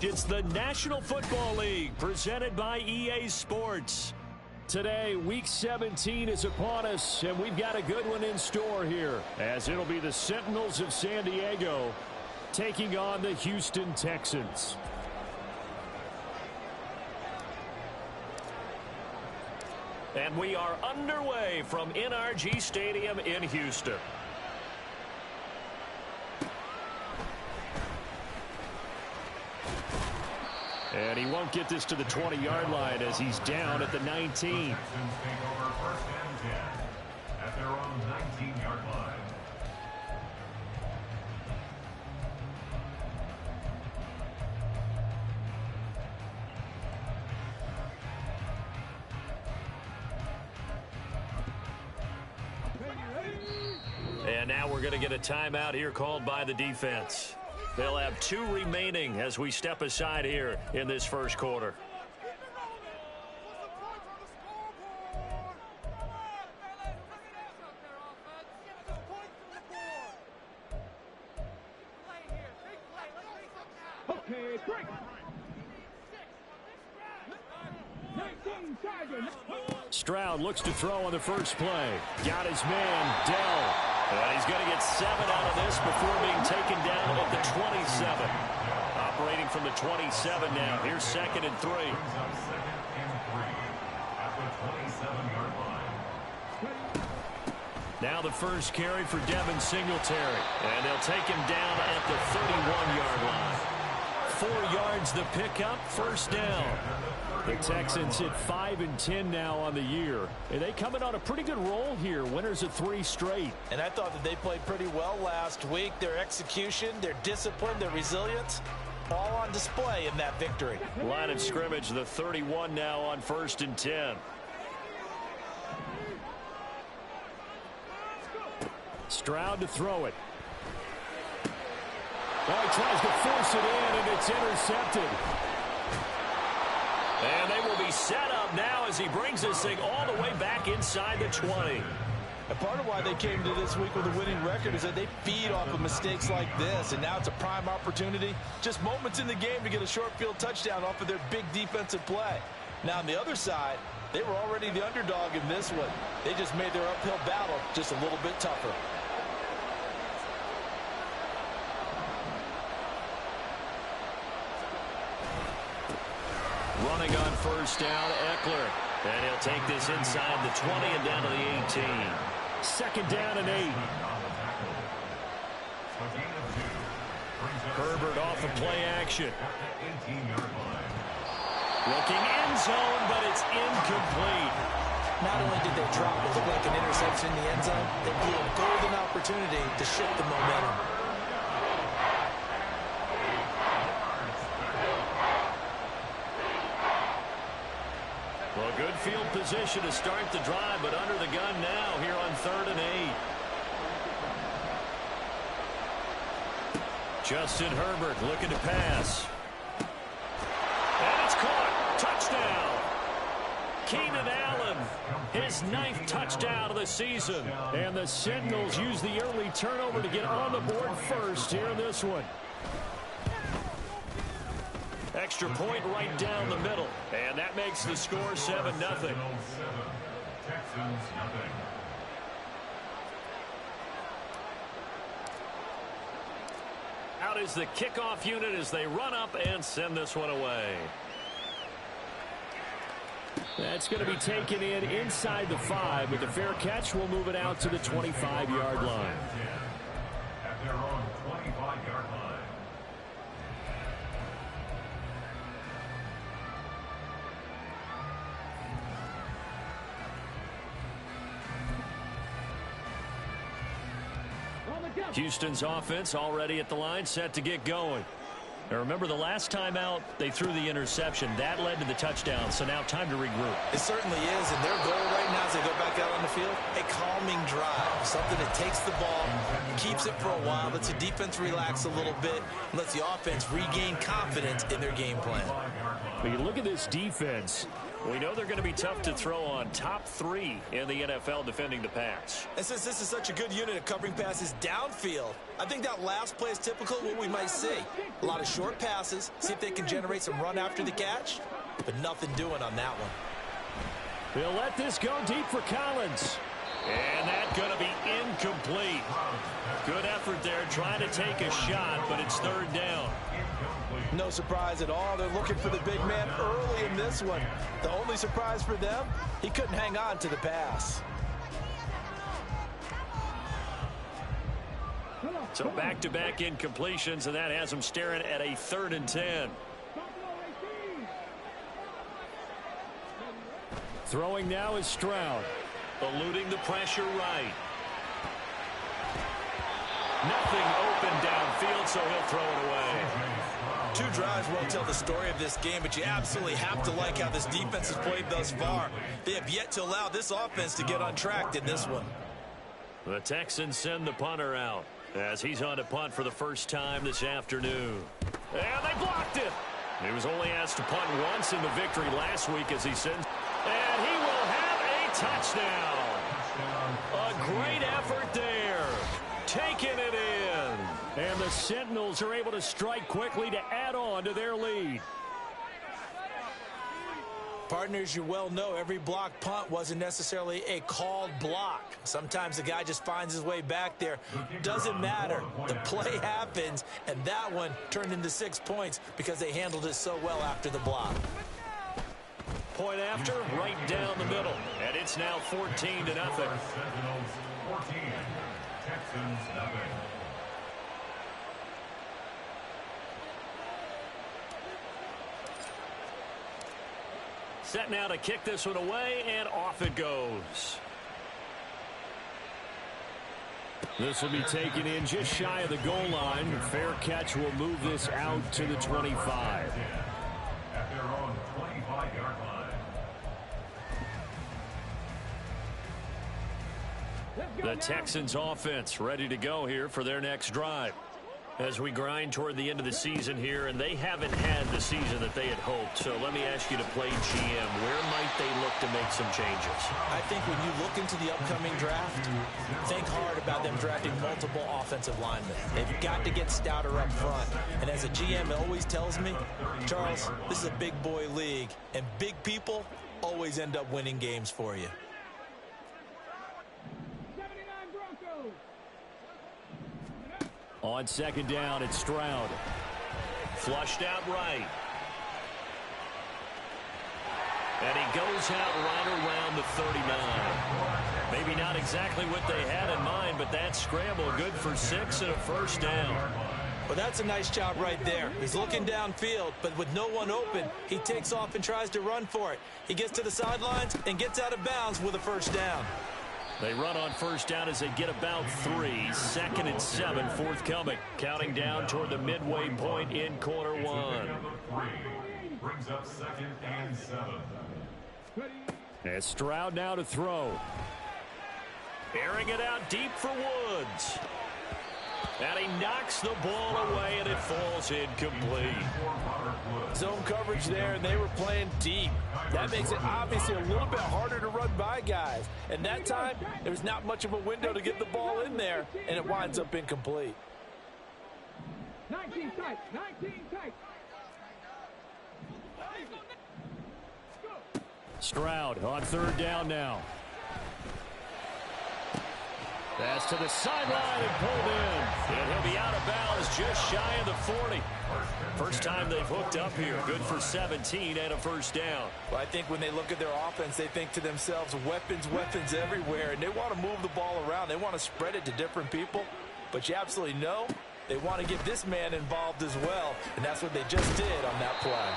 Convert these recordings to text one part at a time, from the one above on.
It's the National Football League presented by EA Sports. Today, Week 17 is upon us, and we've got a good one in store here, as it'll be the Sentinels of San Diego taking on the Houston Texans. And we are underway from NRG Stadium in Houston. And he won't get this to the 20-yard line as he's down at the 19. At their own 19-yard line. And now we're going to get a timeout here called by the defense. They'll have 2 remaining as we step aside here in this first quarter. Stroud looks to throw on the first play. Got his man, Dell. And he's going to get 7 out of this before being taken down at the 27. Operating from the 27 now. Here's 2nd and 3. Now the first carry for Devin Singletary. And they'll take him down at the 31-yard line. 4 yards the pickup, first down. The Texans hit 5-10 now on the year. And they coming on a pretty good roll here. Winners of 3 straight. And I thought that they played pretty well last week. Their execution, their discipline, their resilience, all on display in that victory. Line of scrimmage, the 31 now on 1st and 10. Stroud to throw it. Oh, he tries to force it in, and it's intercepted. And they will be set up now as he brings this thing all the way back inside the 20. And part of why they came to this week with a winning record is that they feed off of mistakes like this, and now it's a prime opportunity. Just moments in the game to get a short field touchdown off of their big defensive play. Now on the other side, they were already the underdog in this one. They just made their uphill battle just a little bit tougher. Running on first down, Eckler. And he'll take this inside the 20 and down to the 18. 2nd down and 8. Herbert off the play action. Looking end zone, but it's incomplete. Not only did they drop what looked like an interception in the end zone, they blew a golden opportunity to shift the momentum. Well, good field position to start the drive, but under the gun now here on 3rd and 8. Justin Herbert looking to pass. And it's caught. Touchdown. Keenan Allen, his 9th touchdown of the season. And the Sentinels use the early turnover to get on the board first here in this one. Extra point right down the middle. And that makes the score 7-0. Out is the kickoff unit as they run up and send this one away. That's going to be taken in inside the 5, but the fair catch will move it out to the 25-yard line. At their own 25-yard line. Houston's offense already at the line, set to get going. Now remember, the last time out, they threw the interception. That led to the touchdown, so now time to regroup. It certainly is, and their goal right now as they go back out on the field, a calming drive, something that takes the ball, keeps it for a while, lets the defense relax a little bit, and lets the offense regain confidence in their game plan. But you look at this defense. We know they're going to be tough to throw on. Top 3 in the NFL defending the pass. And since this is such a good unit of covering passes downfield, I think that last play is typical of what we might see. A lot of short passes, see if they can generate some run after the catch, but nothing doing on that one. They'll let this go deep for Collins. And that's going to be incomplete. Good effort there trying to take a shot, but it's 3rd down. No surprise at all. They're looking for the big man early in this one. The only surprise for them, he couldn't hang on to the pass. So back-to-back incompletions, and that has him staring at a 3rd and 10. Throwing now is Stroud. Eluding the pressure right. Nothing open downfield, so he'll throw it away. 2 drives won't tell the story of this game, but you absolutely have to like how this defense has played thus far. They have yet to allow this offense to get untracked in this one. The Texans send the punter out as he's on to punt for the first time this afternoon. And they blocked it. He was only asked to punt once in the victory last week as he sends. And he will have a touchdown. A great effort there. Taking it in. And the Sentinels are able to strike quickly to add on to their lead. Partners, you well know every block punt wasn't necessarily a called block. Sometimes the guy just finds his way back there. Doesn't matter. The play happens, and that one turned into 6 points because they handled it so well after the block. Point after, right down the middle. And it's now 14-0. Sentinels 14, Texans nothing. Set now to kick this one away, and off it goes. This will be taken in just shy of the goal line. Fair catch will move this out to the 25. At their own 25-yard line. The Texans offense ready to go here for their next drive. As we grind toward the end of the season here, and they haven't had the season that they had hoped. So let me ask you to play GM. Where might they look to make some changes? I think when you look into the upcoming draft, think hard about them drafting multiple offensive linemen. They've got to get stouter up front. And as a GM, it always tells me, Charles, this is a big boy league, and big people always end up winning games for you. On 2nd down, it's Stroud. Flushed out right. And he goes out right around the 39. Maybe not exactly what they had in mind, but that scramble good for 6 and a first down. Well, that's a nice job right there. He's looking downfield, but with no one open, he takes off and tries to run for it. He gets to the sidelines and gets out of bounds with a first down. They run on first down as they get about 3. 2nd and 7 forthcoming. Counting down toward the midway point in quarter 1. Brings up 2nd and 7. And Stroud now to throw. Airing it out deep for Woods. And he knocks the ball away, and it falls incomplete. Zone coverage there, and they were playing deep. That makes it obviously a little bit harder to run by guys. And that time, there was not much of a window to get the ball in there, and it winds up incomplete. 19 tight, 19 tight. Stroud on 3rd down now. Pass to the sideline and pulled in. And he'll be out of bounds just shy of the 40. First time they've hooked up here. Good for 17 and a first down. Well, I think when they look at their offense, they think to themselves, weapons, weapons everywhere. And they want to move the ball around. They want to spread it to different people. But you absolutely know they want to get this man involved as well. And that's what they just did on that play.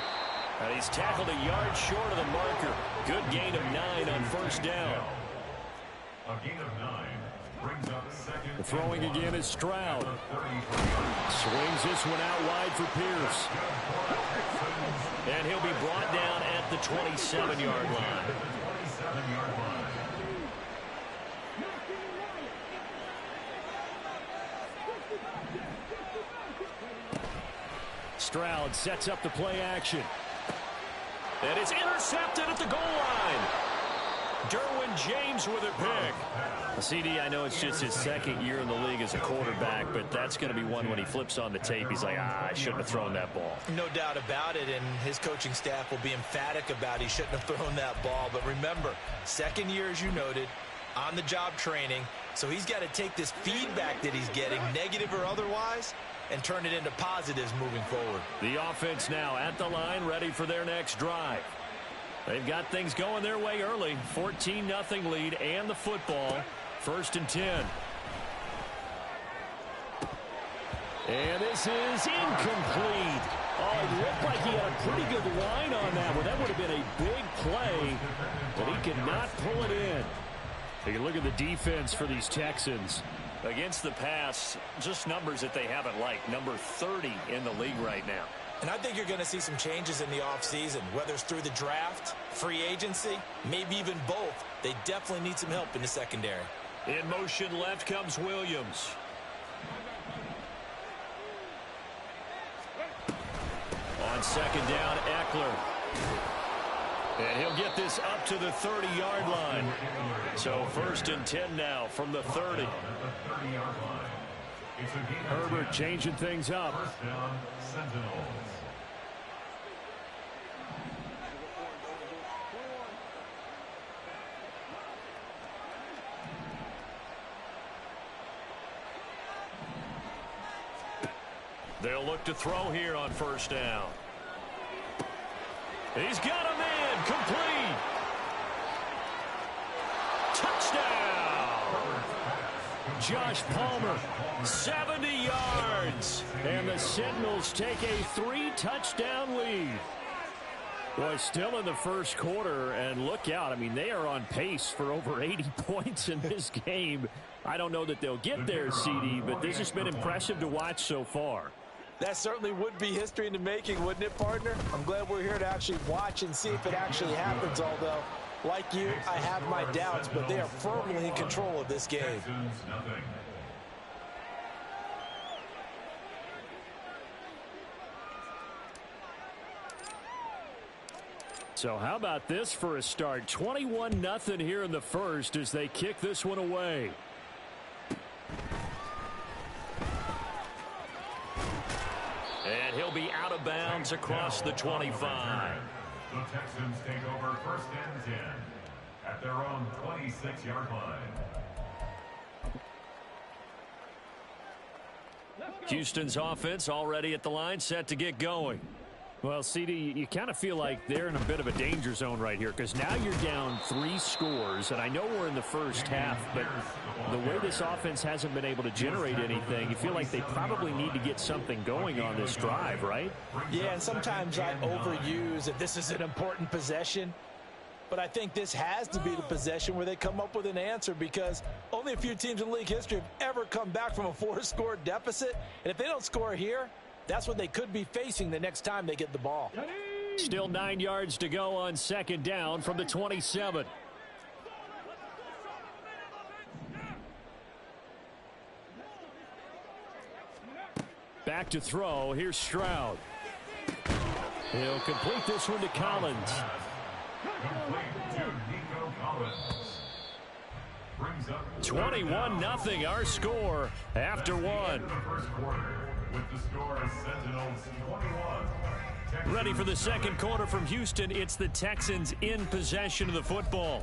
And he's tackled a yard short of the marker. Good gain of 9 on first down. A gain of 9. Brings up 2nd. The throwing again is Stroud. Swings this one out wide for Pierce. And he'll be brought down at the 27-yard line. 27-yard line. Stroud sets up the play action. And it's intercepted at the goal line. Derwin James with a pick. CD, I know it's just his second year in the league as a quarterback, but that's going to be one when he flips on the tape. He's like, I shouldn't have thrown that ball. No doubt about it, and his coaching staff will be emphatic about he shouldn't have thrown that ball. But remember, second year, as you noted, on-the-job training, so he's got to take this feedback that he's getting, negative or otherwise, and turn it into positives moving forward. The offense now at the line, ready for their next drive. They've got things going their way early. 14-0 lead and the football. 1st and 10. And this is incomplete. Oh, it looked like he had a pretty good line on that one. That would have been a big play, but he could not pull it in. Take a look at the defense for these Texans. Against the pass, just numbers that they haven't liked. Number 30 in the league right now. And I think you're going to see some changes in the offseason, whether it's through the draft, free agency, maybe even both. They definitely need some help in the secondary. In motion left comes Williams. On 2nd down, Eckler. And he'll get this up to the 30-yard line. So 1st and 10 now from the 30. Herbert changing things up. They'll look to throw here on 1st down. He's got him in. Complete. Touchdown. Josh Palmer, 70 yards. And the Sentinels take a 3-touchdown lead. Well, still in the first quarter, and look out. I mean, they are on pace for over 80 points in this game. I don't know that they'll get there, CD, but this has been impressive to watch so far. That certainly would be history in the making, wouldn't it, partner? I'm glad we're here to actually watch and see if it actually happens, although, like you, I have my doubts, but they are firmly in control of this game. So how about this for a start? 21-0 here in the first as they kick this one away. And he'll be out of bounds across the 25. The Texans take over 1st and 10 at their own 26-yard line. Houston's offense already at the line, set to get going. Well, CD, you kind of feel like they're in a bit of a danger zone right here because now you're down 3 scores, and I know we're in the first half, but the way this offense hasn't been able to generate anything, you feel like they probably need to get something going on this drive, right? Yeah, and sometimes I overuse that this is an important possession, but I think this has to be the possession where they come up with an answer because only a few teams in league history have ever come back from a 4-score deficit, and if they don't score here, that's what they could be facing the next time they get the ball. Still 9 yards to go on 2nd down from the 27. Back to throw. Here's Stroud. He'll complete this one to Collins. 21-0 our score after one. Ready for the second quarter from Houston. It's the Texans in possession of the football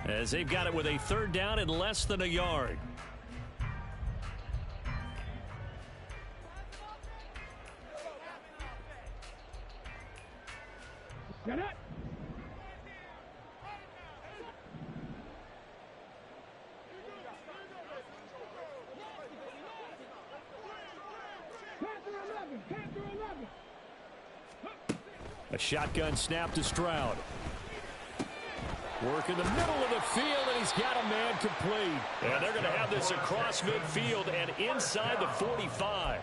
as they've got it with a 3rd down and less than a yard. Get it. A shotgun snap to Stroud. Work in the middle of the field, and he's got a man complete. And they're going to have this across midfield and inside the 45.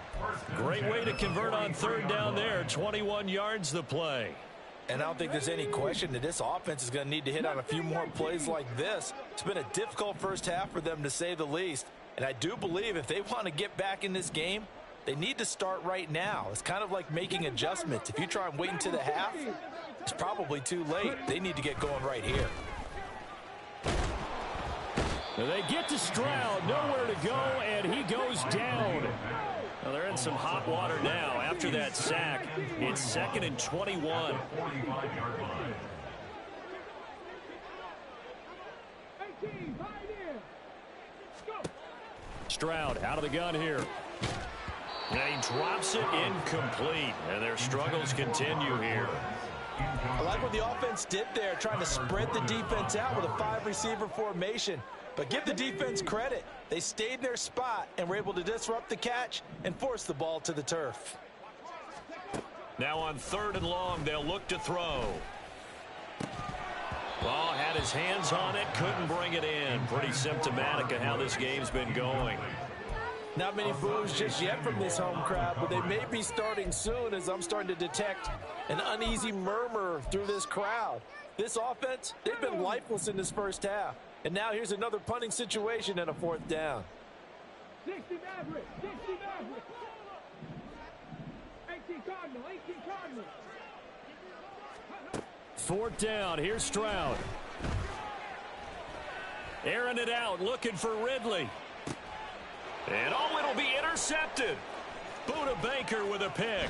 Great way to convert on 3rd down there. 21 yards the play. And I don't think there's any question that this offense is going to need to hit on a few more plays like this. It's been a difficult first half for them, to say the least. And I do believe if they want to get back in this game, they need to start right now. It's kind of like making adjustments. If you try and wait until the half, It's probably too late. They need to get going right here. They get to Stroud, nowhere to go, and he goes down. Well, they're in some hot water now. After that sack, it's 2nd and 21. Stroud out of the gun here. And he drops it incomplete, and their struggles continue here. I like what the offense did there, trying to spread the defense out with a 5-receiver formation. But give the defense credit. They stayed in their spot and were able to disrupt the catch and force the ball to the turf. Now on 3rd and long, they'll look to throw. Ball had his hands on it, couldn't bring it in. Pretty symptomatic of how this game's been going. Not many boos just yet from this home crowd, but they may be starting soon, as I'm starting to detect an uneasy murmur through this crowd. This offense, they've been lifeless in this first half. And now here's another punting situation and a 4th down. 60 Maverick, 60 Maverick. 18 Cardinal, 18 Cardinal. 4th down, here's Stroud. Airing it out, looking for Ridley. And it'll be intercepted. Buda Baker with a pick.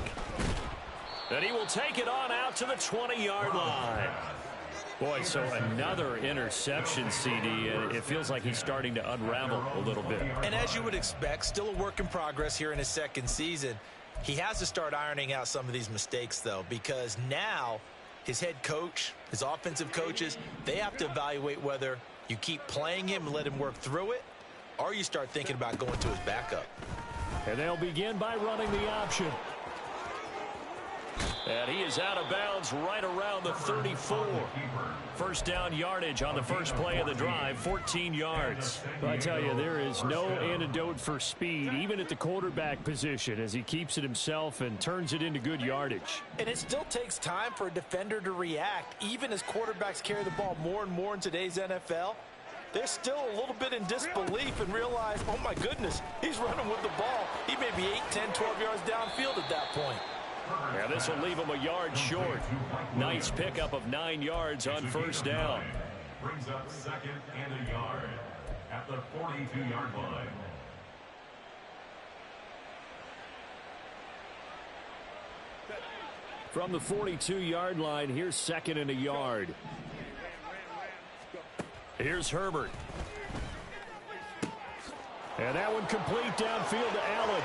And he will take it on out to the 20-yard line. Boy, so another interception, CD, and it feels like he's starting to unravel a little bit. And as you would expect, still a work in progress here in his 2nd season. He has to start ironing out some of these mistakes, though, because now his head coach, his offensive coaches, they have to evaluate whether you keep playing him and let him work through it, or you start thinking about going to his backup. And they'll begin by running the option. And he is out of bounds right around the 34. 1st down yardage on the first play of the drive, 14 yards. I tell you, there is no antidote for speed, even at the quarterback position, as he keeps it himself and turns it into good yardage. And it still takes time for a defender to react, even as quarterbacks carry the ball more and more in today's NFL. They're still a little bit in disbelief and realize, oh my goodness, he's running with the ball. He may be 8, 10, 12 yards downfield at that point. Yeah, this will leave him a yard short. Nice pickup of 9 yards on 1st down. Brings up 2nd and a yard at the 42-yard line. From the 42-yard line, here's 2nd and a yard. Here's Herbert. And that one complete downfield to Allen.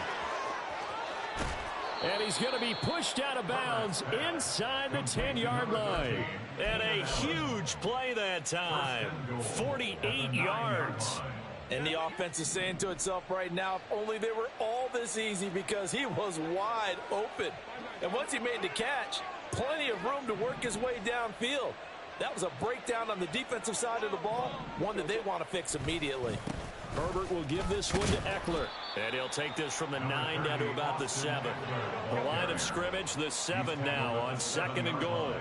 And he's going to be pushed out of bounds inside the 10-yard line. And a huge play that time. 48 yards. And the offense is saying to itself right now, if only they were all this easy, because he was wide open. And once he made the catch, plenty of room to work his way downfield. That was a breakdown on the defensive side of the ball, one that they want to fix immediately. Herbert will give this one to Eckler. And he'll take this from the 9 down to about the 7. The line of scrimmage, the 7 now on 2nd and goal.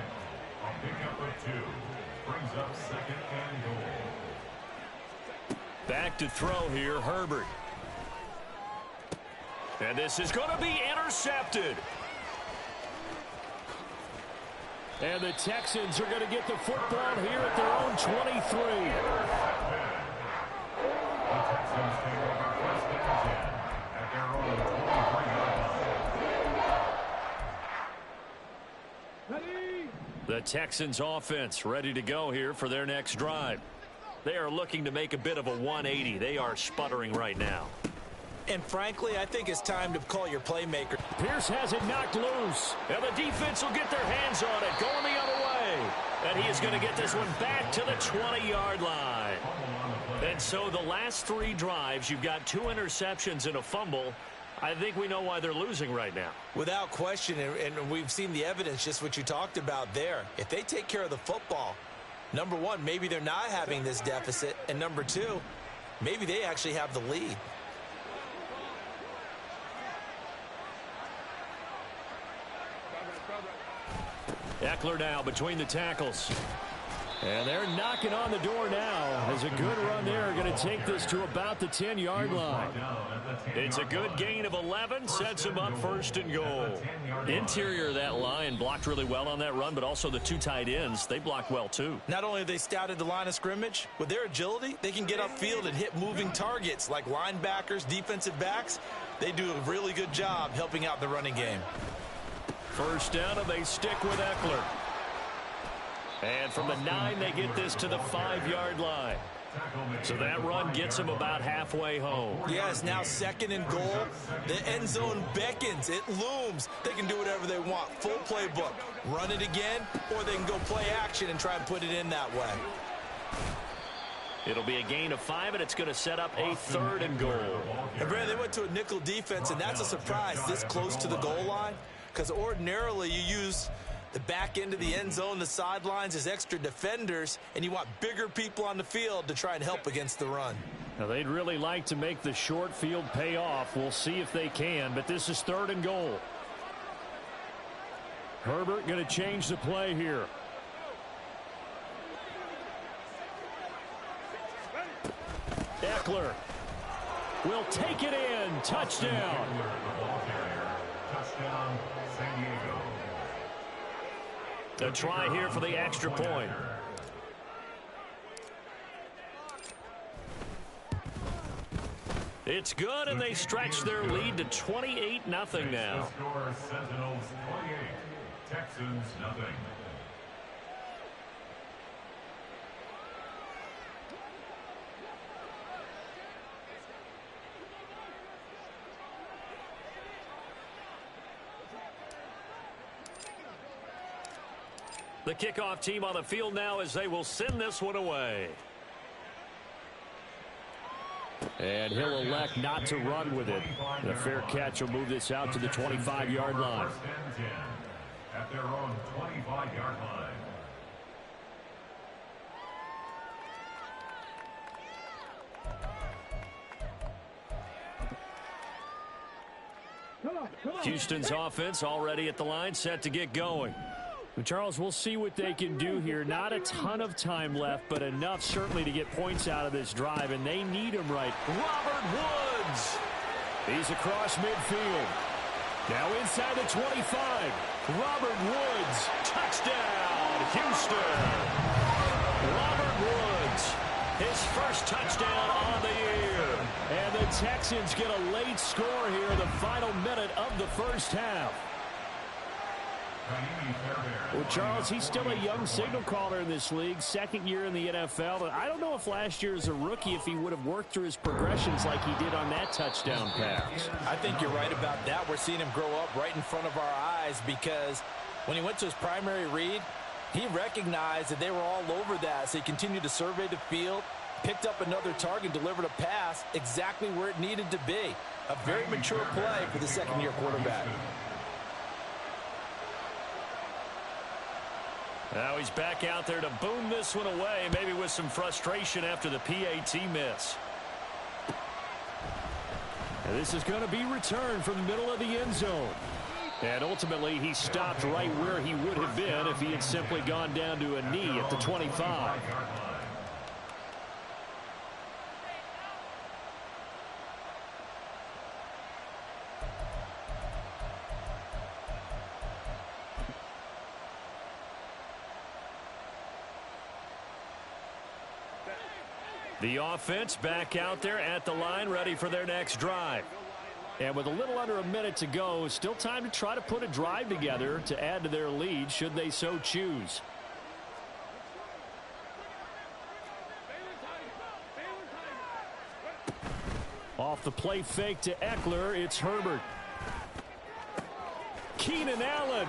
Back to throw here, Herbert. And this is going to be intercepted. And the Texans are going to get the football here at their own 23. The Texans offense ready to go here for their next drive. They are looking to make a bit of a 180. They are sputtering right now. And frankly, I think it's time to call your playmaker. Pierce has it knocked loose. And the defense will get their hands on it, going the other way. And he is going to get this one back to the 20-yard line. And so the last 3 drives, you've got 2 interceptions and a fumble. I think we know why they're losing right now. Without question, and we've seen the evidence, just what you talked about there. If they take care of the football, number one, maybe they're not having this deficit. And number 2, maybe they actually have the lead. Eckler now between the tackles. And they're knocking on the door now as a good run there going to take this to about the 10-yard line. It's a good gain of 11, sets him up first and goal. Interior of that line blocked really well on that run, but also the two tight ends, they blocked well too. Not only have they scouted the line of scrimmage, with their agility, they can get upfield and hit moving targets like linebackers, defensive backs. They do a really good job helping out the running game. First down, and they stick with Eckler. And from the 9, they get this to the 5-yard line. So that run gets them about halfway home. Yeah, it's now 2nd and goal. The end zone beckons. It looms. They can do whatever they want. Full playbook. Run it again, or they can go play action and try and put it in that way. It'll be a gain of 5, and it's going to set up a 3rd and goal. And Brandon, they went to a nickel defense, and that's a surprise this close to the goal line, because ordinarily you use the back end of the end zone, the sidelines as extra defenders, and you want bigger people on the field to try and help against the run. Now, they'd really like to make the short field pay off. We'll see if they can, but this is 3rd and goal. Herbert going to change the play here. Eckler will take it in. Touchdown. Touchdown, San Diego. A try here for the extra point. It's good, and they stretch their lead to 28-0 now. Score Sentinels 28, Texans nothing. The kickoff team on the field now as they will send this one away. And he'll elect not to run with it. And a fair catch will move this out to the 25-yard line. First and 10 at their own 25-yard line. Houston's offense already at the line, set to get going. Charles, we'll see what they can do here. Not a ton of time left, but enough certainly to get points out of this drive, and they need him right. Robert Woods. He's across midfield. Now inside the 25. Robert Woods. Touchdown, Houston. Robert Woods, his first touchdown on the year. And the Texans get a late score here in the final minute of the first half. Well, Charles, he's still a young signal caller in this league, 2nd year in the NFL. But I don't know if last year as a rookie, if he would have worked through his progressions like he did on that touchdown pass. I think you're right about that. We're seeing him grow up right in front of our eyes, because when he went to his primary read, he recognized that they were all over that. So he continued to survey the field, picked up another target, delivered a pass exactly where it needed to be. A very mature play for the 2nd-year quarterback. Now he's back out there to boom this one away, maybe with some frustration after the PAT miss. And this is going to be returned from the middle of the end zone. And ultimately, he stopped right where he would have been if he had simply gone down to a knee at the 25. The offense back out there at the line, ready for their next drive. And with a little under a minute to go, still time to try to put a drive together to add to their lead should they so choose. Off the play fake to Eckler, it's Herbert. Keenan Allen.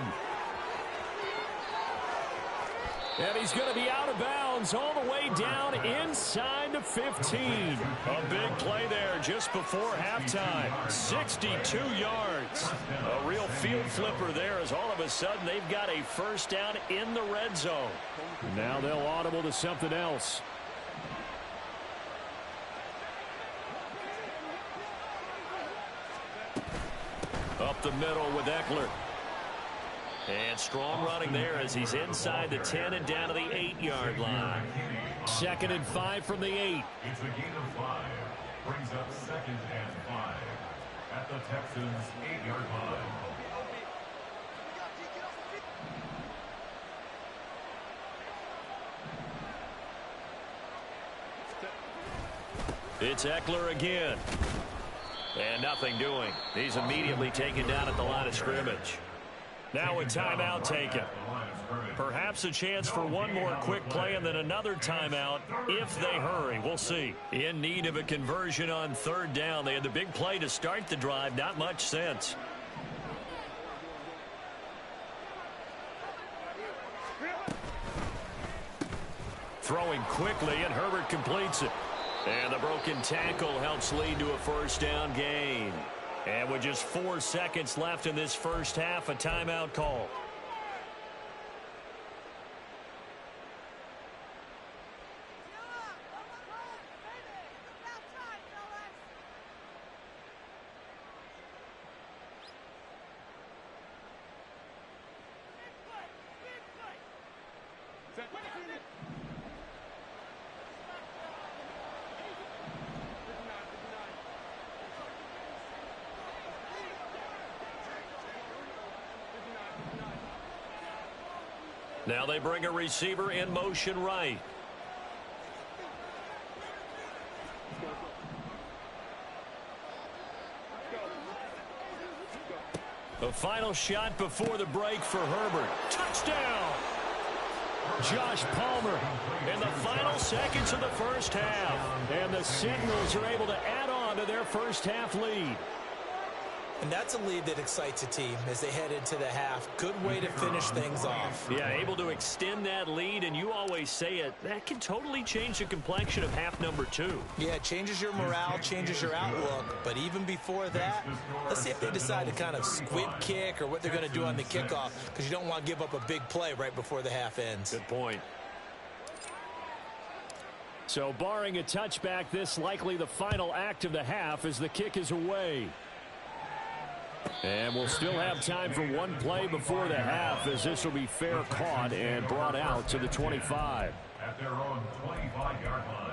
And he's going to be out of bounds all the way down inside the 15. A big play there just before halftime. 62 yards. A real field flipper there, as all of a sudden they've got a first down in the red zone. Now they'll audible to something else. Up the middle with Eckler. And strong running there as he's inside the 10 and down to the 8-yard line. 2nd and 5 from the 8. It's a gain of 5. Brings up 2nd and 5 at the Texans' 8-yard line. It's Eckler again. And nothing doing. He's immediately taken down at the line of scrimmage. Now a timeout taken. Perhaps a chance for one more quick play and then another timeout if they hurry. We'll see. In need of a conversion on 3rd down. They had the big play to start the drive. Not much sense. Throwing quickly, and Herbert completes it. And the broken tackle helps lead to a 1st down gain. And with just 4 seconds left in this first half, a timeout call. Now they bring a receiver in motion right. The final shot before the break for Herbert. Touchdown! Josh Palmer in the final seconds of the first half. And the Sentinels are able to add on to their first half lead. And that's a lead that excites a team as they head into the half. Good way to finish things off. Yeah, able to extend that lead, and you always say it, that can totally change the complexion of half number 2. Yeah, it changes your morale, changes your outlook. But even before that, let's see if they decide to kind of squib kick or what they're going to do on the kickoff, because you don't want to give up a big play right before the half ends. Good point. So barring a touchback, this likely the final act of the half as the kick is away. And we'll still have time for one play before the half as this will be fair caught and brought out to the 25. At their own 25-yard line.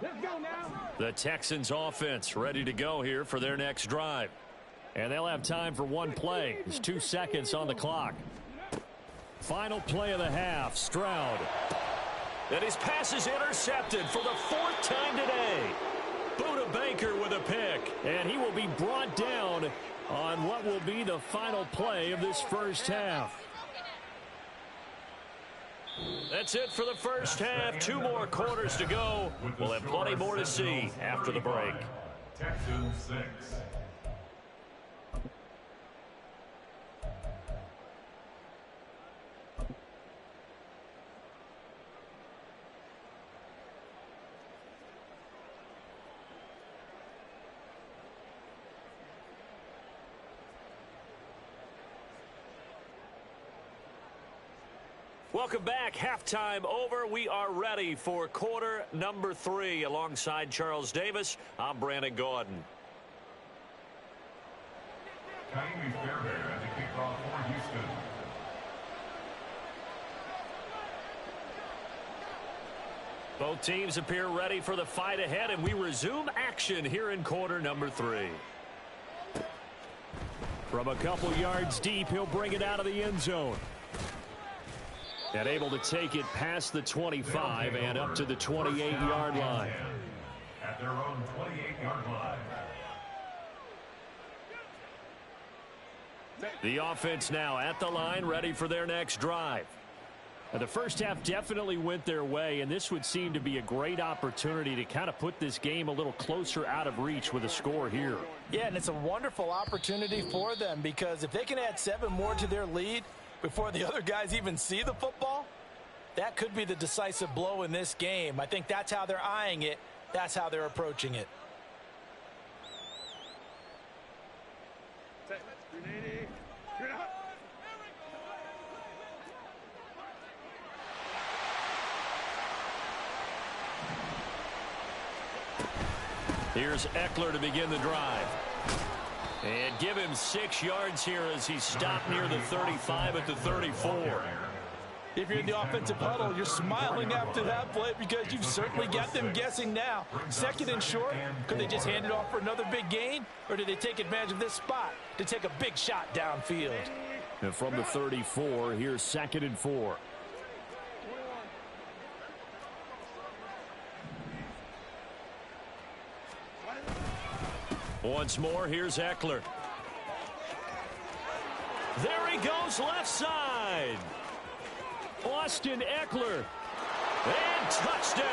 Let's go now. The Texans offense ready to go here for their next drive. And they'll have time for one play. There's 2 seconds on the clock. Final play of the half, Stroud. And his pass is intercepted for the 4th time today. Buda Baker with a pick. And he will be brought down on what will be the final play of this first half. That's it for the first half. 2 more quarters to go. We'll have plenty more to see after the break. Texans 6. Welcome back. Halftime over. We are ready for quarter number 3. Alongside Charles Davis, I'm Brandon Gordon. Kaimi Fairbairn at the kickoff for Houston. Both teams appear ready for the fight ahead, and we resume action here in quarter number 3. From a couple yards deep, he'll bring it out of the end zone. And able to take it past the 25 and up to the 28-yard line. At their own 28-yard line. The offense now at the line, ready for their next drive. And the first half definitely went their way, and this would seem to be a great opportunity to kind of put this game a little closer out of reach with a score here. Yeah, and it's a wonderful opportunity for them, because if they can add 7 more to their lead before the other guys even see the football, that could be the decisive blow in this game. I think that's how they're eyeing it. That's how they're approaching it. Here's Eckler to begin the drive. And give him 6 yards here as he's stopped near the 35 at the 34. If you're in the offensive huddle, you're smiling after that play because you've certainly got them guessing now. 2nd and short, could they just hand it off for another big gain? Or did they take advantage of this spot to take a big shot downfield? And from the 34, here's 2nd and 4. Once more, here's Eckler. There he goes, left side. Austin Eckler. And touchdown.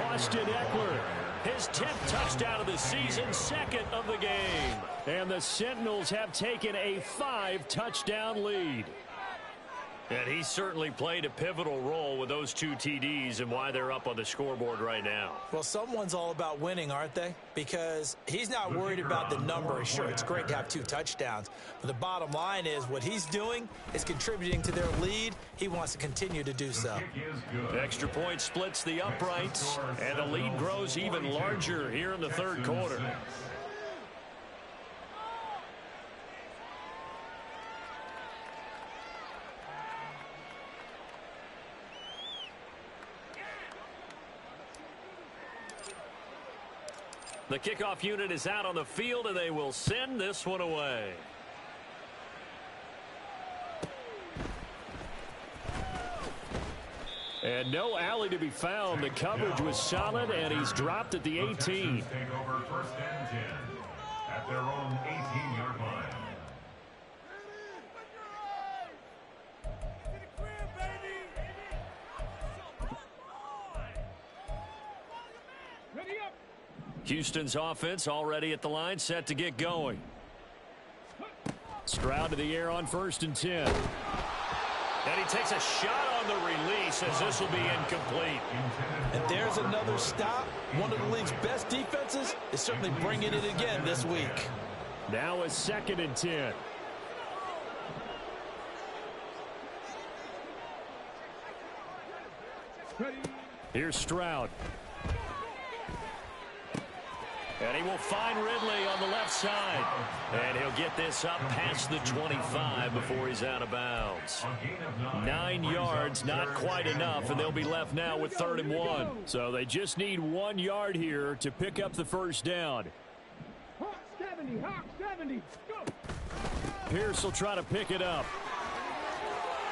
Austin Eckler. His 10th touchdown of the season, 2nd of the game. And the Sentinels have taken a 5-touchdown lead. And he certainly played a pivotal role with those 2 TDs and why they're up on the scoreboard right now. Well, someone's all about winning, aren't they? Because he's not worried about the number. Sure, it's great to have 2 touchdowns. But the bottom line is what he's doing is contributing to their lead. He wants to continue to do so. Extra point splits the uprights, and the lead grows even larger here in the 3rd quarter. The kickoff unit is out on the field, and they will send this one away. And no alley to be found. The coverage was solid, and he's dropped at the 18. Take over 1st and 10 at their own 18-yard line. Houston's offense already at the line, set to get going. Stroud to the air on 1st and 10. And he takes a shot on the release as this will be incomplete. And there's another stop. One of the league's best defenses is certainly bringing it again this week. Now a 2nd and 10. Here's Stroud. And he will find Ridley on the left side. And he'll get this up past the 25 before he's out of bounds. 9 yards, not quite enough, and they'll be left now with 3rd and 1. So they just need 1 yard here to pick up the 1st down. Hawk 70, Hawk 70, go! Pierce will try to pick it up.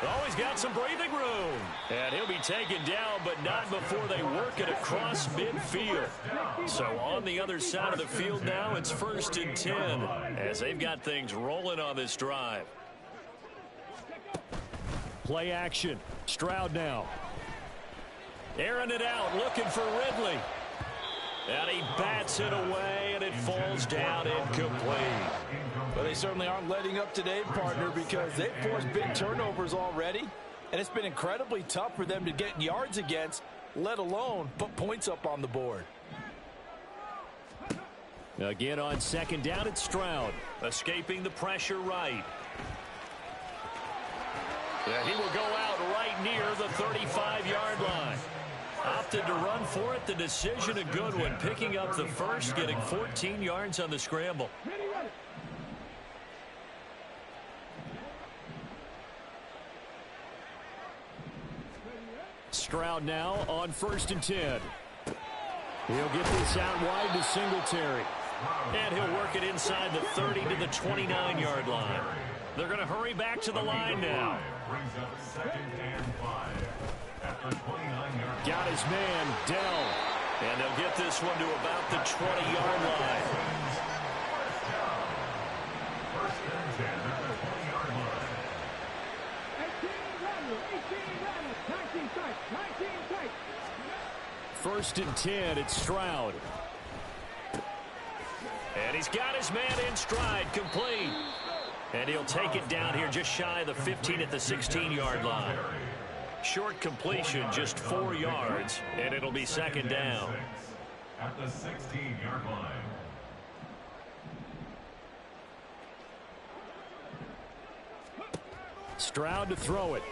Oh, he's got some breathing room. And he'll be taken down, but not before they work it across midfield. So on the other side of the field now, it's 1st and 10 as they've got things rolling on this drive. Play action. Stroud now. Airing it out, looking for Ridley. And he bats it away, and it falls down incomplete. Well, they certainly aren't letting up today, partner, because they've forced big turnovers already. And it's been incredibly tough for them to get yards against, let alone put points up on the board. Again on 2nd down, it's Stroud. Escaping the pressure right. Yeah, he will go out right near the 35-yard line. Opted to run for it. The decision a good one. Picking up the 1st, getting 14 yards on the scramble. Stroud now on 1st and 10. He'll get this out wide to Singletary. And he'll work it inside the 30 to the 29-yard line. They're going to hurry back to the line now. Brings up 2nd and 5 at the 29-yard. Got his man, Dell. And they'll get this one to about the 20-yard line. 1st and 10 at the 20-yard line. 19 tight. 1st and 10, it's Stroud. And he's got his man in stride, complete. And he'll take it down here just shy of the 15 at the 16-yard line. Short completion, just 4 yards, and it'll be 2nd down. At the 16-yard line. Stroud to throw it.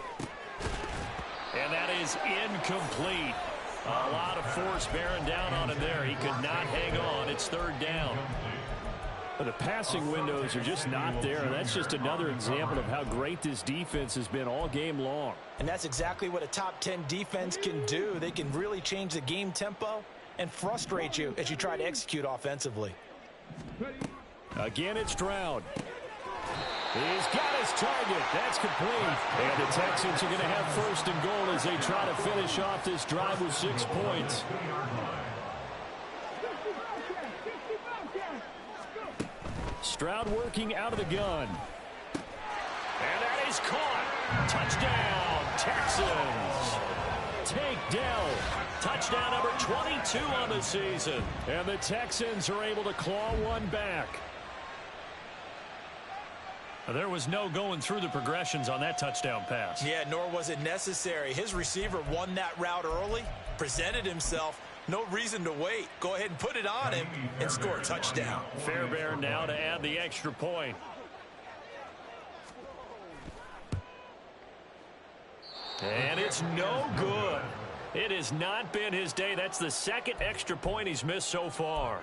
And that is incomplete. A lot of force bearing down on him there. He could not hang on. It's third down. The passing windows are just not there. That's just another example of how great this defense has been all game long. And that's exactly what a top 10 defense can do. They can really change the game tempo and frustrate you as you try to execute offensively. Again, it's Stroud. He's got his target. That's complete. And the Texans are going to have first and goal as they try to finish off this drive with 6 points. Stroud working out of the gun. And that is caught. Touchdown, Texans. Tank Dell. Touchdown number 22 on the season. And the Texans are able to claw one back. There was no going through the progressions on that touchdown pass. Yeah, nor was it necessary. His receiver won that route early, presented himself. No reason to wait. Go ahead and put it on him and score a touchdown. Fairbairn now to add the extra point. And it's no good. It has not been his day. That's the second extra point he's missed so far.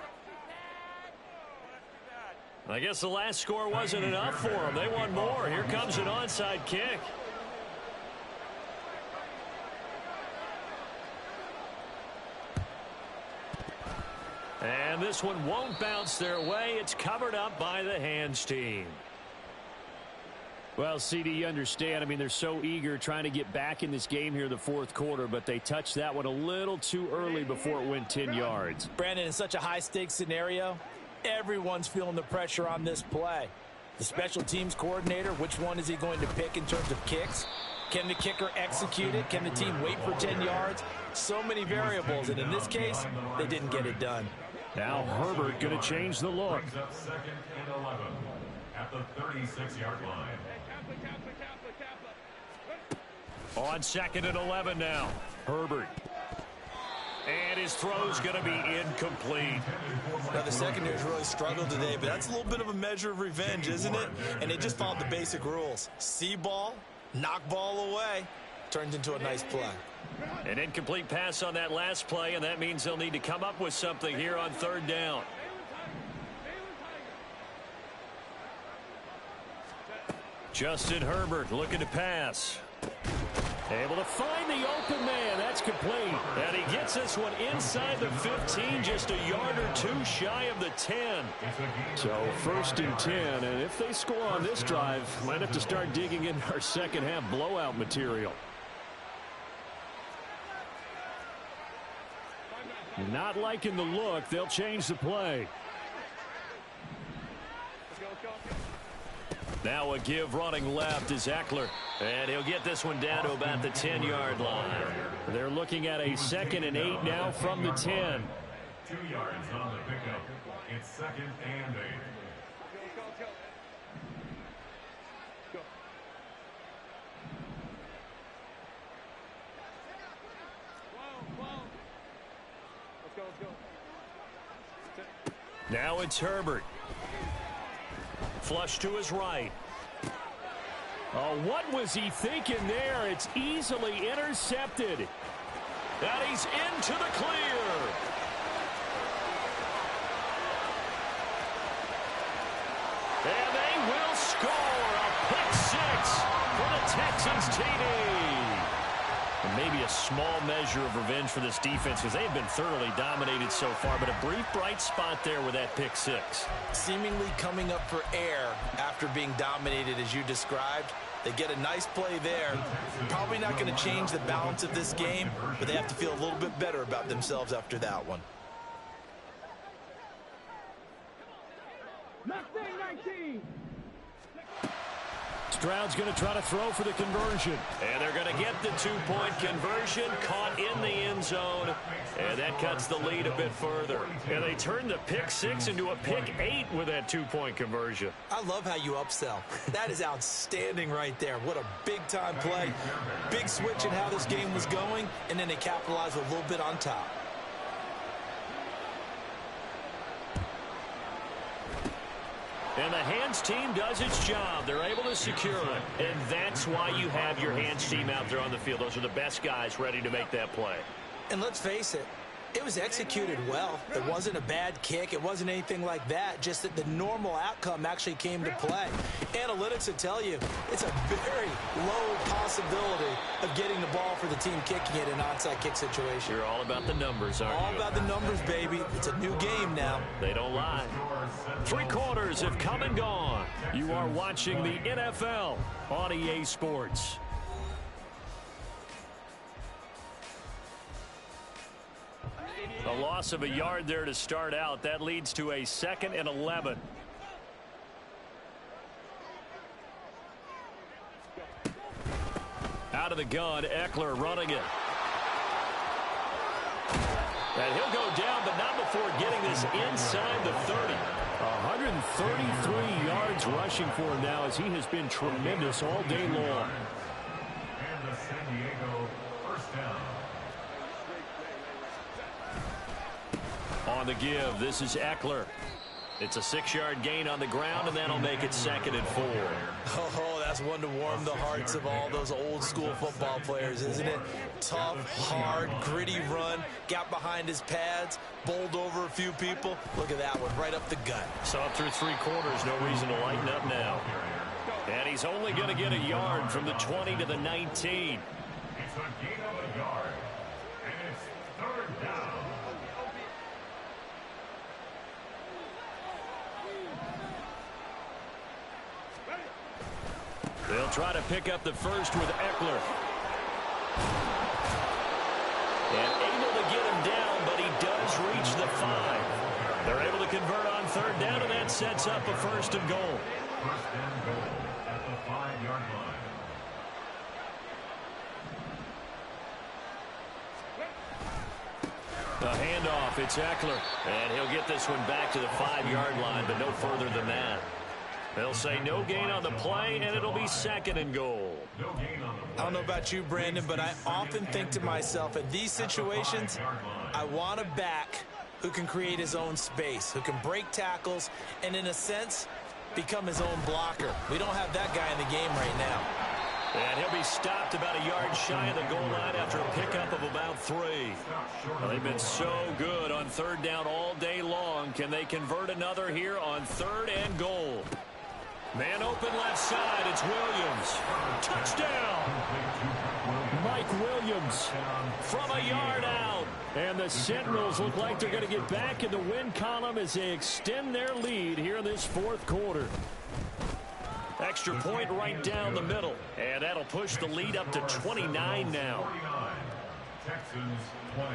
I guess the last score wasn't enough for him. They want more. Here comes an onside kick. And this one won't bounce their way. It's covered up by the hands team. Well, CD, you understand. I mean, they're so eager trying to get back in this game here in the fourth quarter, but they touched that one a little too early before it went 10 yards. Brandon, in such a high-stakes scenario, everyone's feeling the pressure on this play. The special teams coordinator, which one is he going to pick in terms of kicks? Can the kicker execute it? Can the team wait for 10 yards? So many variables, and in this case, they didn't get it done. Now Herbert going to change the look. Second and 11 at the 36-yard line. On second and 11 now. Herbert. And his throw's going to be incomplete. Now, the secondary's really struggled today, but that's a little bit of a measure of revenge, isn't it? And they just followed the basic rules. See ball, knock ball away. Turns into a nice play. An incomplete pass on that last play, and that means they'll need to come up with something here on third down. Justin Herbert looking to pass. Able to find the open man. That's complete. And he gets this one inside the 15, just a yard or two shy of the 10. So first and 10, and if they score on this drive, might have to start digging in our second half blowout material. Not liking the look. They'll change the play. Now a give running left is Eckler. And he'll get this one down to about the 10-yard line. They're looking at a 2nd and 8 now from the 10. 2 yards on the pickup. It's 2nd and 8. Now it's Herbert. Flush to his right. Oh, what was he thinking there? It's easily intercepted. And he's into the clear. And they will score a pick six for the Texans TD. And maybe a small measure of revenge for this defense because they've been thoroughly dominated so far, but a brief bright spot there with that pick six. Seemingly coming up for air after being dominated as you described. They get a nice play there. Probably not going to change the balance of this game, but they have to feel a little bit better about themselves after that one. Mustang 19. Stroud's going to try to throw for the conversion. And they're going to get the two-point conversion, caught in the end zone. And that cuts the lead a bit further. And they turn the pick six into a pick 8 with that two-point conversion. I love how you upsell. That is outstanding right there. What a big-time play. Big switch in how this game was going, and then they capitalize a little bit on top. And the hands team does its job. They're able to secure it. And that's why you have your hands team out there on the field. Those are the best guys ready to make that play. And let's face it, it was executed well. It wasn't a bad kick. It wasn't anything like that. Just that the normal outcome actually came to play. Analytics would tell you it's a very low possibility of getting the ball for the team kicking it in an onside kick situation. You're all about the numbers, aren't you? All about the numbers, baby. It's a new game now. They don't lie. 3 quarters have come and gone. You are watching the NFL on EA Sports. A loss of a yard there to start out. That leads to a 2nd and 11. Out of the gun, Eckler running it. And he'll go down, but not before getting this inside the 30. 133 yards rushing for him now, as he has been tremendous all day long. And the San Diego first down. On the give, this is Eckler. It's a 6-yard gain on the ground, and that'll make it 2nd and 4. Oh, that's one to warm the hearts of all those old school football players, isn't it? Tough, hard, gritty run, got behind his pads, bowled over a few people. Look at that one, right up the gut. So up through 3 quarters, no reason to lighten up now. And he's only going to get a yard from the 20 to the 19. It's a gain of a yard. And it's 3rd down. They'll try to pick up the first with Eckler. And able to get him down, but he does reach the 5. They're able to convert on 3rd down, and that sets up a 1st and goal. 1st and goal at the 5-yard line. The handoff, it's Eckler. And he'll get this one back to the 5-yard line, but no further than that. They'll say no gain on the play, and it'll be 2nd and goal. No gain on the play. I don't know about you, Brandon, but I often think to myself, in these situations, I want a back who can create his own space, who can break tackles, and in a sense, become his own blocker. We don't have that guy in the game right now. And he'll be stopped about a yard shy of the goal line after a pickup of about 3. Well, they've been so good on 3rd down all day long. Can they convert another here on 3rd and goal? Man open left side. It's Williams. Touchdown. Mike Williams from a yard out. And the Sentinels look like they're going to get back in the win column as they extend their lead here in this 4th quarter. Extra point right down the middle. And that'll push the lead up to 29 now. 49. Texans 20.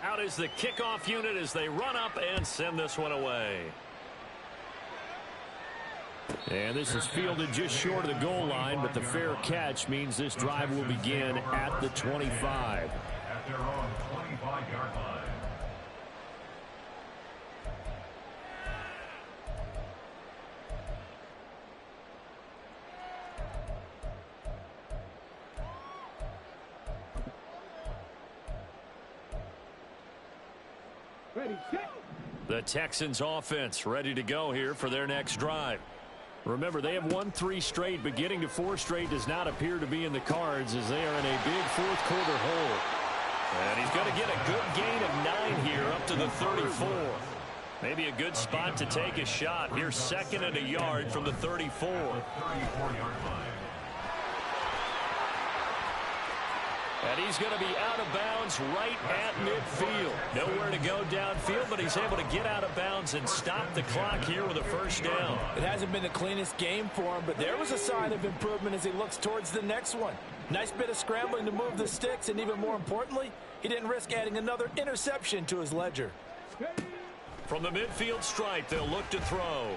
Out is the kickoff unit as they run up and send this one away. And this is fielded just short of the goal line, but the fair catch means this drive will begin at the 25. At their own 25-yard line. Ready, set. The Texans offense ready to go here for their next drive. Remember, they have won 3 straight, but getting to 4 straight does not appear to be in the cards as they are in a big 4th quarter hole. And he's going to get a good gain of 9 here up to the 34. Maybe a good spot to take a shot. Here's 2nd and a yard from the 34. 34-yard line. And he's going to be out of bounds right at midfield. Nowhere to go downfield, but he's able to get out of bounds and stop the clock here with a 1st down. It hasn't been the cleanest game for him, but there was a sign of improvement as he looks towards the next one. Nice bit of scrambling to move the sticks, and even more importantly, he didn't risk adding another interception to his ledger. From the midfield stripe, they'll look to throw.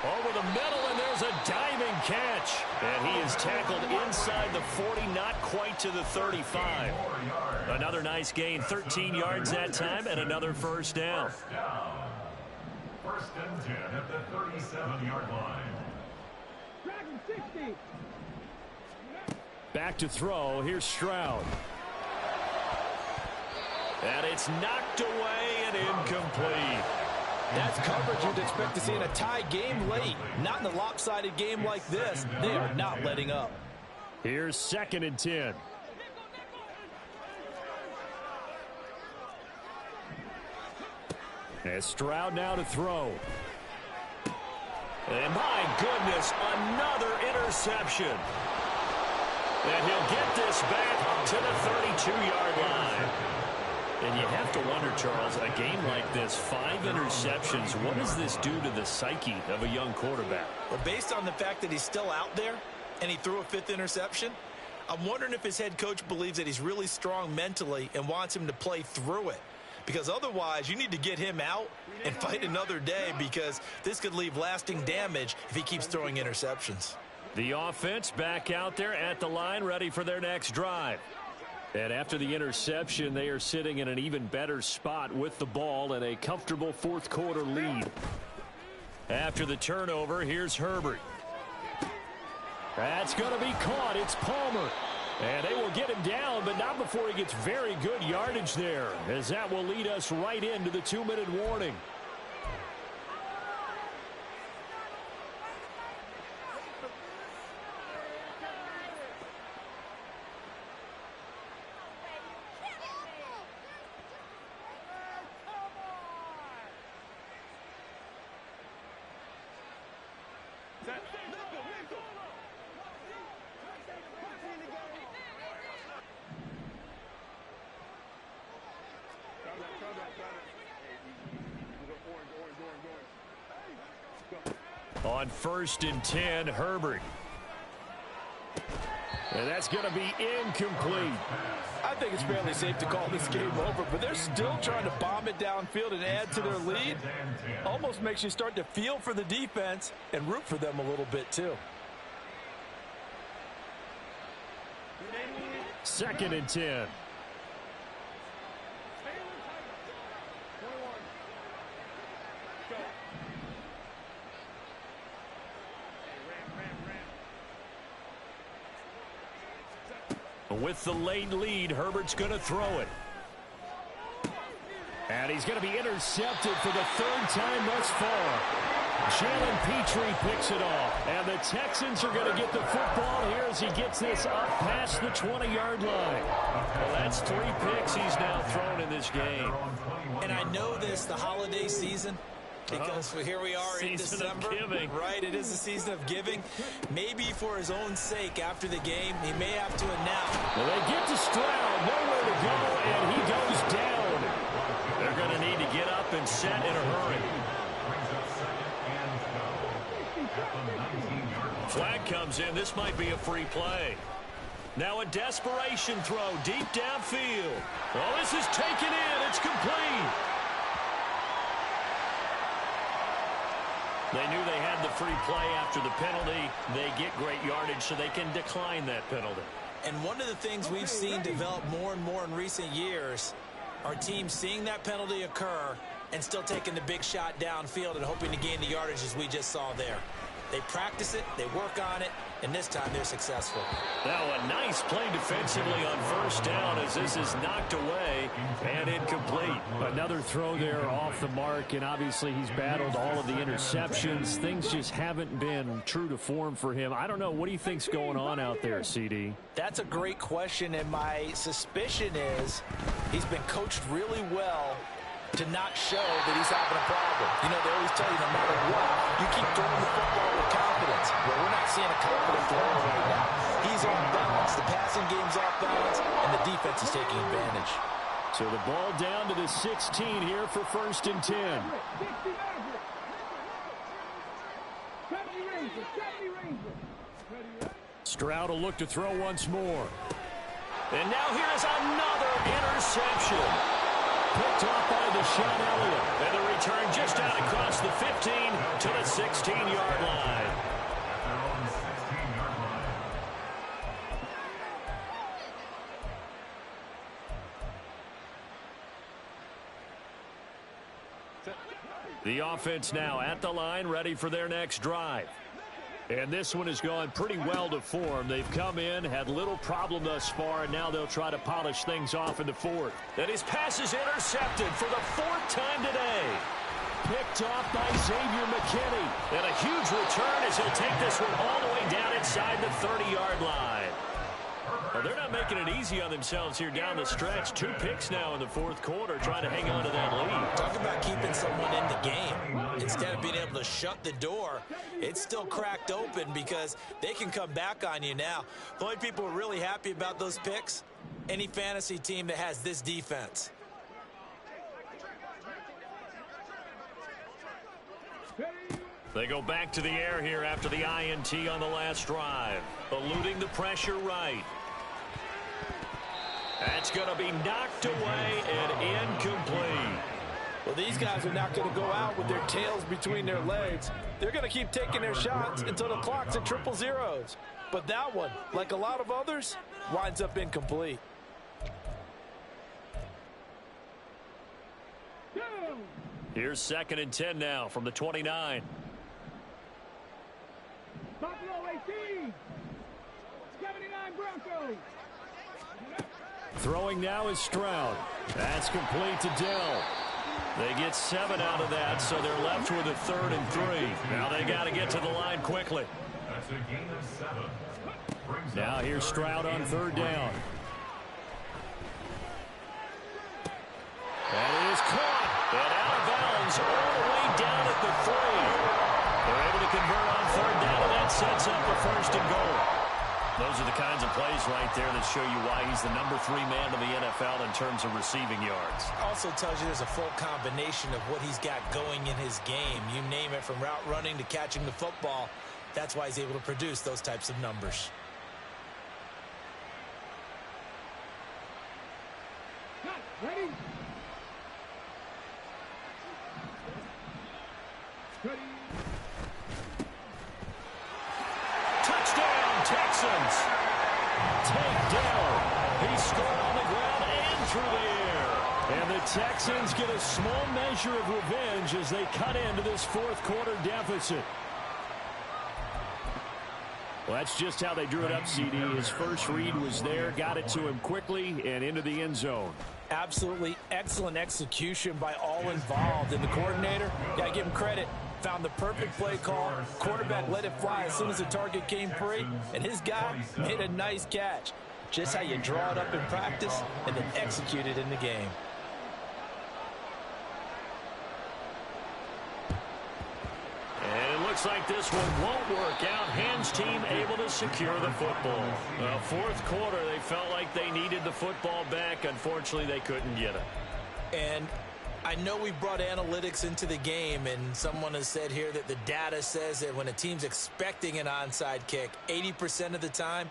Over the middle, and there's a diving catch. And he is tackled inside the 40, not quite to the 35. Another nice gain, 13 yards that time, and another 1st down. 1st and 10 at the 37-yard line. Dragon 60. Back to throw. Here's Stroud. And it's knocked away and incomplete. That's coverage you'd expect to see in a tie game late. Not in a lopsided game like this. They are not letting up. Here's 2nd and 10. As Stroud now to throw. And my goodness, another interception. And he'll get this back to the 32-yard line. And you have to wonder, Charles, a game like this, 5 interceptions, what does this do to the psyche of a young quarterback? Well, based on the fact that he's still out there and he threw a 5th interception, I'm wondering if his head coach believes that he's really strong mentally and wants him to play through it. Because otherwise, you need to get him out and fight another day, because this could leave lasting damage if he keeps throwing interceptions. The offense back out there at the line, ready for their next drive. And after the interception, they are sitting in an even better spot with the ball and a comfortable 4th quarter lead. After the turnover, here's Herbert. That's going to be caught. It's Palmer. And they will get him down, but not before he gets very good yardage there, as that will lead us right into the 2-minute warning. On 1st and 10, Herbert. And that's going to be incomplete. I think it's fairly safe to call this game over, but they're still trying to bomb it downfield and add to their lead. Almost makes you start to feel for the defense and root for them a little bit too. 2nd and 10. With the late lead, Herbert's going to throw it. And he's going to be intercepted for the 3rd time thus far. Jalen Petrie picks it off. And the Texans are going to get the football here as he gets this up past the 20-yard line. Well, that's 3 picks he's now thrown in this game. And I know this, the holiday season, because here we are in December, right? It is the season of giving. Maybe for his own sake, after the game, he may have to announce. Well, they get to Stroud, nowhere to go, and he goes down. They're going to need to get up and set in a hurry. Flag comes in. This might be a free play. Now a desperation throw deep downfield. Oh, this is taken in. It's complete. They knew they had the free play after the penalty. They get great yardage, so they can decline that penalty. And one of the things we've seen develop more and more in recent years are teams seeing that penalty occur and still taking the big shot downfield and hoping to gain the yardage as we just saw there. They practice it, they work on it, and this time they're successful. Now a nice play defensively on 1st down as this is knocked away and incomplete. Another throw there off the mark, and obviously he's battled all of the interceptions. Things just haven't been true to form for him. I don't know. What do you think's going on out there, CD? That's a great question, and my suspicion is he's been coached really well to not show that he's having a problem. You know, they always tell you no matter what, you keep throwing the football with confidence. Well, we're not seeing a confident thrower right now. He's off balance, the passing game's off balance, and the defense is taking advantage. So the ball down to the 16 here for 1st and 10. Stroud will look to throw once more. And now here's another interception. Picked off by Deshaun Elliott. And the return just out across the 15 to the 16-yard line. The offense now at the line, ready for their next drive. And this one has gone pretty well to form. They've come in, had little problem thus far, and now they'll try to polish things off in the 4th. And his pass is intercepted for the 4th time today. picked off by Xavier McKinney. And a huge return as he'll take this one all the way down inside the 30-yard line. Well, they're not making it easy on themselves here down the stretch. 2 picks now in the fourth quarter, trying to hang on to that lead. Talk about keeping someone in the game. Instead of being able to shut the door, it's still cracked open because they can come back on you now. The only people who are really happy about those picks, any fantasy team that has this defense. They go back to the air here after the INT on the last drive. Eluding the pressure right. That's going to be knocked away and incomplete. Well, these guys are not going to go out with their tails between their legs. They're going to keep taking their shots until the clock's at 000. But that one, like a lot of others, winds up incomplete. Here's 2nd and 10 now from the 29. Buffalo 18. 79 Broncos. Throwing now is Stroud. That's complete to Dell. They get 7 out of that, so they're left with a 3rd and 3. Now they got to get to the line quickly. That's a gain of 7. Now here's Stroud on 3rd down. And it is caught. And out of bounds all the way down at the 3. They're able to convert on 3rd down, and that sets up a 1st and goal. Those are the kinds of plays right there that show you why he's the number 3 man in the NFL in terms of receiving yards. Also tells you there's a full combination of what he's got going in his game. You name it, from route running to catching the football. That's why he's able to produce those types of numbers. Ready? Ready? Touchdown, Texans. Takedown. He scored on the ground and through the air. And the Texans get a small measure of revenge as they cut into this 4th quarter deficit. Well, that's just how they drew it up, CD. His first read was there, got it to him quickly, and into the end zone. Absolutely excellent execution by all involved. And the coordinator, got to give him credit, found the perfect play call. Quarterback let it fly as soon as the target came free, and his guy made a nice catch. Just how you draw it up in practice and then execute it in the game. And it looks like this one won't work out. Hands team able to secure the football. 4th quarter, they felt like they needed the football back. Unfortunately, they couldn't get it. And I know we brought analytics into the game, and someone has said here that the data says that when a team's expecting an onside kick, 80% of the time,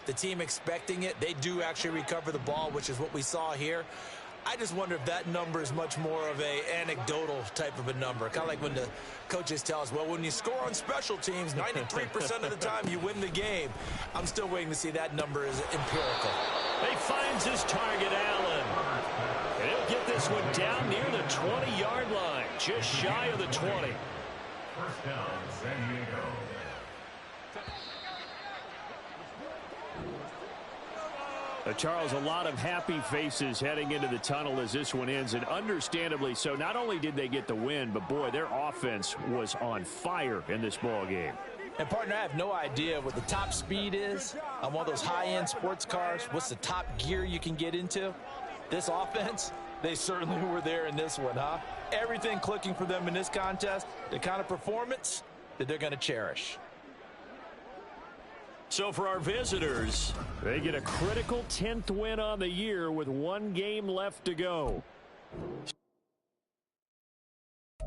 the team expecting it, they do actually recover the ball, which is what we saw here. I just wonder if that number is much more of a anecdotal type of a number. Kind of like when the coaches tell us, well, when you score on special teams, 93% of the time you win the game. I'm still waiting to see that number is empirical. He finds his target, Allen. And he'll get this one down near the 20-yard line, just shy of the 20. First down, San Diego. Charles, a lot of happy faces heading into the tunnel as this one ends, and understandably so. Not only did they get the win, but boy, their offense was on fire in this ball game. And partner, I have no idea what the top speed is on one of those high-end sports cars. What's the top gear you can get into? This offense, they certainly were there in this one, huh? Everything clicking for them in this contest, the kind of performance that they're going to cherish. So for our visitors, they get a critical 10th win on the year with 1 game left to go.